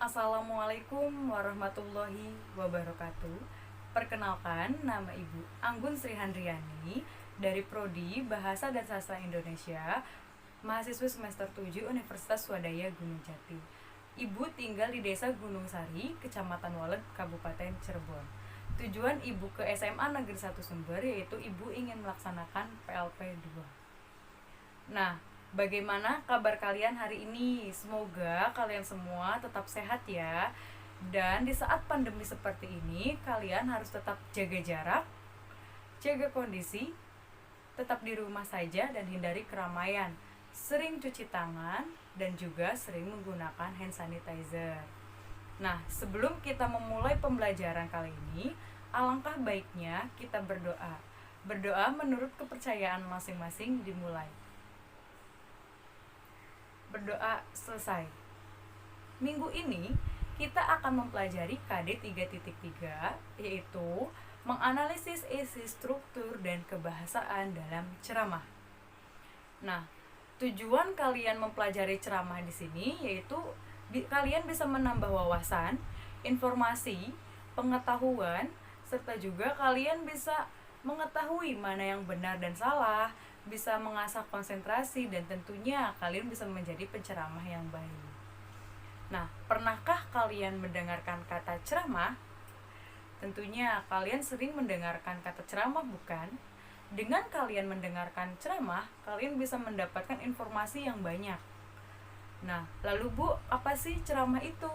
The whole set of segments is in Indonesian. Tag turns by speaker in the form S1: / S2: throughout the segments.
S1: Assalamualaikum warahmatullahi wabarakatuh. Perkenalkan, nama Ibu Anggun Sri Handriani dari Prodi Bahasa dan Sastra Indonesia, mahasiswa semester 7 Universitas Swadaya Gunung Jati. Ibu tinggal di Desa Gunung Sari, Kecamatan Walet, Kabupaten Cirebon. Tujuan Ibu ke SMA Negeri 1 Sumber yaitu Ibu ingin melaksanakan PLP 2. Nah, bagaimana kabar kalian hari ini? Semoga kalian semua tetap sehat ya. Dan di saat pandemi seperti ini, kalian harus tetap jaga jarak, jaga kondisi, tetap di rumah saja dan hindari keramaian. Sering cuci tangan dan juga sering menggunakan hand sanitizer. Nah, sebelum kita memulai pembelajaran kali ini, alangkah baiknya kita berdoa. Berdoa menurut kepercayaan masing-masing dimulai. Berdoa selesai. Minggu ini kita akan mempelajari KD 3.3 yaitu menganalisis isi struktur dan kebahasaan dalam ceramah. Nah, tujuan kalian mempelajari ceramah di sini yaitu kalian bisa menambah wawasan, informasi, pengetahuan, serta juga kalian bisa mengetahui mana yang benar dan salah, bisa mengasah konsentrasi, dan tentunya kalian bisa menjadi penceramah yang baik. Nah, pernahkah kalian mendengarkan kata ceramah? Tentunya kalian sering mendengarkan kata ceramah, bukan? Dengan kalian mendengarkan ceramah, kalian bisa mendapatkan informasi yang banyak. Nah, lalu Bu, apa sih ceramah itu?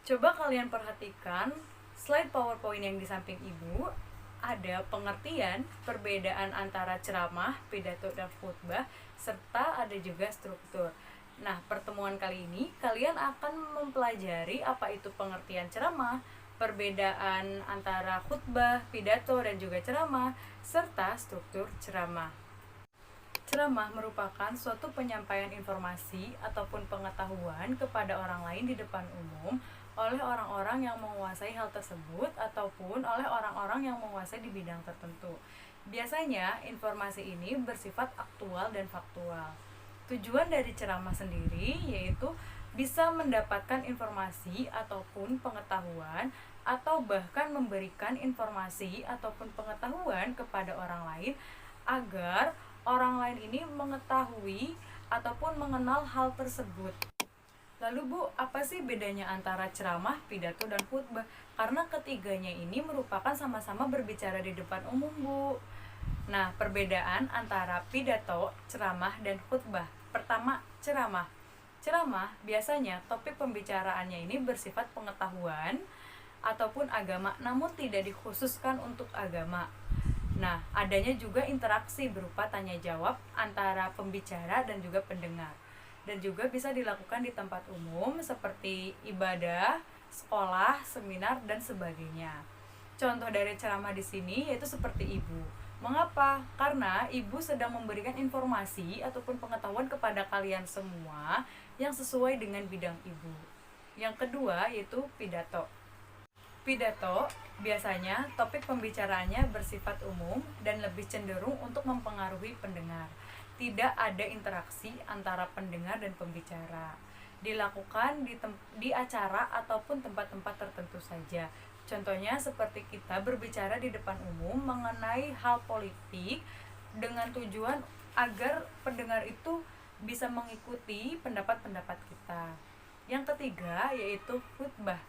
S1: Coba kalian perhatikan slide PowerPoint yang di samping Ibu. Ada pengertian, perbedaan antara ceramah, pidato, dan khutbah, serta ada juga struktur. Nah, pertemuan kali ini kalian akan mempelajari apa itu pengertian ceramah, perbedaan antara khutbah, pidato, dan juga ceramah, serta struktur ceramah. Ceramah merupakan suatu penyampaian informasi ataupun pengetahuan kepada orang lain di depan umum oleh orang-orang yang menguasai hal tersebut ataupun oleh orang-orang yang menguasai di bidang tertentu. Biasanya informasi ini bersifat aktual dan faktual. Tujuan dari ceramah sendiri yaitu bisa mendapatkan informasi ataupun pengetahuan atau bahkan memberikan informasi ataupun pengetahuan kepada orang lain agar orang lain ini mengetahui ataupun mengenal hal tersebut. Lalu Bu, apa sih bedanya antara ceramah, pidato, dan khutbah? Karena ketiganya ini merupakan sama-sama berbicara di depan umum, Bu. Nah, perbedaan antara pidato, ceramah, dan khutbah. Pertama, ceramah. Ceramah biasanya topik pembicaraannya ini bersifat pengetahuan ataupun agama, namun tidak dikhususkan untuk agama. Nah, adanya juga interaksi berupa tanya jawab antara pembicara dan juga pendengar. Dan juga bisa dilakukan di tempat umum seperti ibadah, sekolah, seminar, dan sebagainya. Contoh dari ceramah di sini yaitu seperti Ibu. Mengapa? Karena Ibu sedang memberikan informasi ataupun pengetahuan kepada kalian semua yang sesuai dengan bidang Ibu. Yang kedua yaitu pidato. Pidato biasanya topik pembicaraannya bersifat umum dan lebih cenderung untuk mempengaruhi pendengar. Tidak ada interaksi antara pendengar dan pembicara. Dilakukan di acara ataupun tempat-tempat tertentu saja. Contohnya seperti kita berbicara di depan umum mengenai hal politik dengan tujuan agar pendengar itu bisa mengikuti pendapat-pendapat kita. Yang ketiga yaitu khutbah.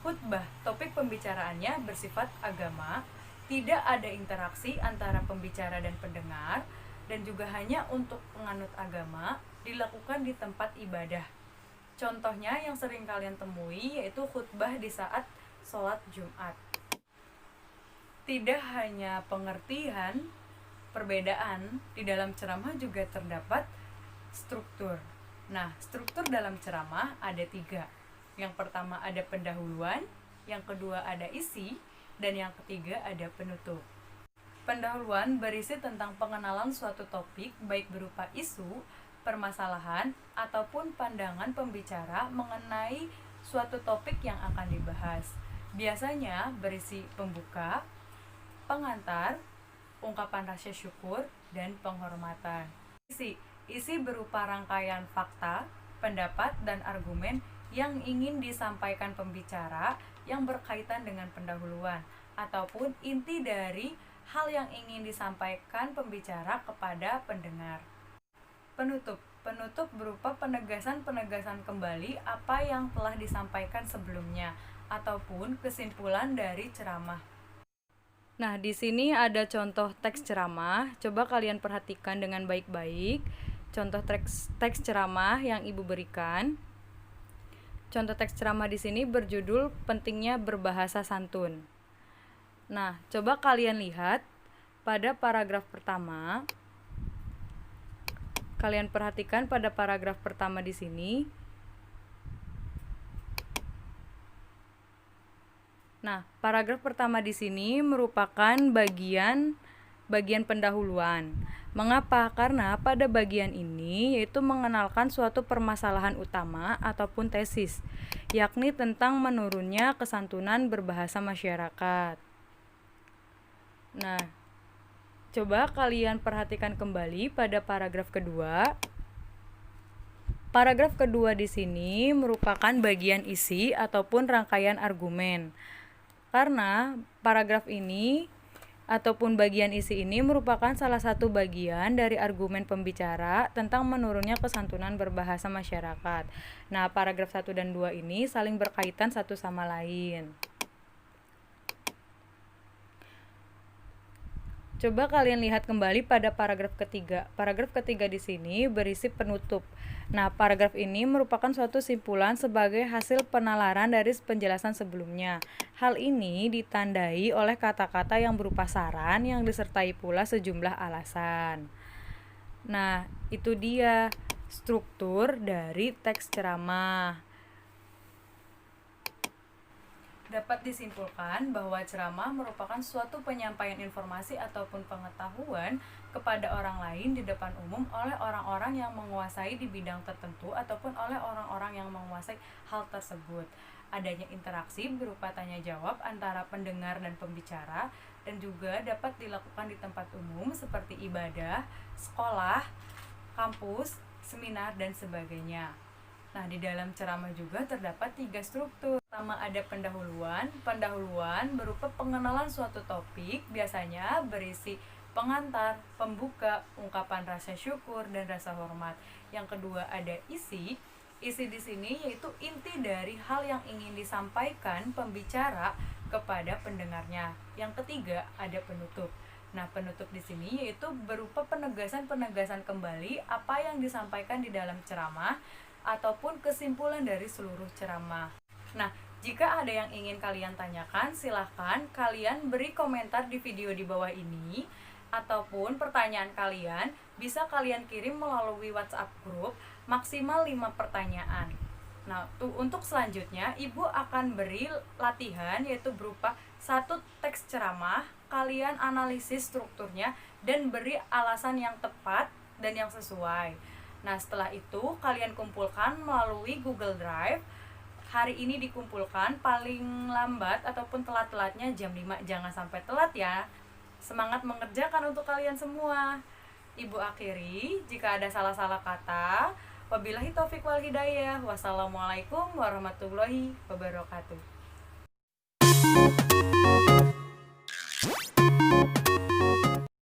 S1: Khutbah, topik pembicaraannya bersifat agama, tidak ada interaksi antara pembicara dan pendengar, dan juga hanya untuk penganut agama, dilakukan di tempat ibadah. Contohnya yang sering kalian temui yaitu khutbah di saat sholat Jumat. Tidak hanya pengertian, perbedaan, di dalam ceramah juga terdapat struktur. Nah, struktur dalam ceramah ada 3. Yang pertama ada pendahuluan, yang kedua ada isi, dan yang ketiga ada penutup. Pendahuluan berisi tentang pengenalan suatu topik baik berupa isu, permasalahan, ataupun pandangan pembicara mengenai suatu topik yang akan dibahas. Biasanya berisi pembuka, pengantar, ungkapan rasa syukur, dan penghormatan. Isi berupa rangkaian fakta, pendapat, dan argumen yang ingin disampaikan pembicara yang berkaitan dengan pendahuluan, ataupun inti dari hal yang ingin disampaikan pembicara kepada pendengar. Penutup. Penutup berupa penegasan-penegasan kembali apa yang telah disampaikan sebelumnya ataupun kesimpulan dari ceramah. Nah, di sini ada contoh teks ceramah. Coba kalian perhatikan dengan baik-baik contoh teks ceramah yang Ibu berikan. Contoh teks ceramah di sini berjudul pentingnya berbahasa santun. Nah, coba kalian lihat pada paragraf pertama. Kalian perhatikan pada paragraf pertama di sini. Nah, paragraf pertama di sini merupakan bagian pendahuluan. Mengapa? Karena pada bagian ini yaitu mengenalkan suatu permasalahan utama ataupun tesis, yakni tentang menurunnya kesantunan berbahasa masyarakat. Nah, coba kalian perhatikan kembali pada paragraf kedua. Paragraf kedua di sini merupakan bagian isi ataupun rangkaian argumen. Karena paragraf ini ataupun bagian isi ini merupakan salah satu bagian dari argumen pembicara tentang menurunnya kesantunan berbahasa masyarakat. Nah, paragraf 1 dan 2 ini saling berkaitan satu sama lain. Coba kalian lihat kembali pada paragraf ketiga. Paragraf ketiga di sini berisi penutup. Nah, paragraf ini merupakan suatu simpulan sebagai hasil penalaran dari penjelasan sebelumnya. Hal ini ditandai oleh kata-kata yang berupa saran yang disertai pula sejumlah alasan. Nah, itu dia struktur dari teks ceramah. Dapat disimpulkan bahwa ceramah merupakan suatu penyampaian informasi ataupun pengetahuan kepada orang lain di depan umum oleh orang-orang yang menguasai di bidang tertentu ataupun oleh orang-orang yang menguasai hal tersebut. Adanya interaksi berupa tanya jawab antara pendengar dan pembicara, dan juga dapat dilakukan di tempat umum seperti ibadah, sekolah, kampus, seminar, dan sebagainya. Nah, di dalam ceramah juga terdapat 3 struktur. Pertama ada pendahuluan. Pendahuluan berupa pengenalan suatu topik, biasanya berisi pengantar, pembuka, ungkapan rasa syukur dan rasa hormat. Yang kedua ada isi. Isi di sini yaitu inti dari hal yang ingin disampaikan pembicara kepada pendengarnya. Yang ketiga ada penutup. Nah, penutup di sini yaitu berupa penegasan-penegasan kembali apa yang disampaikan di dalam ceramah ataupun kesimpulan dari seluruh ceramah. Nah, jika ada yang ingin kalian tanyakan, silahkan kalian beri komentar di video di bawah ini, ataupun pertanyaan kalian bisa kalian kirim melalui WhatsApp grup maksimal 5 pertanyaan. Nah, untuk selanjutnya Ibu akan beri latihan yaitu berupa 1 teks ceramah, kalian analisis strukturnya dan beri alasan yang tepat dan yang sesuai. Nah, setelah itu kalian kumpulkan melalui Google Drive. Hari ini dikumpulkan paling lambat ataupun telat-telatnya jam 5. Jangan sampai telat ya. Semangat mengerjakan untuk kalian semua. Ibu akhiri, jika ada salah-salah kata, wabillahi taufiq wal hidayah. Wassalamualaikum warahmatullahi wabarakatuh.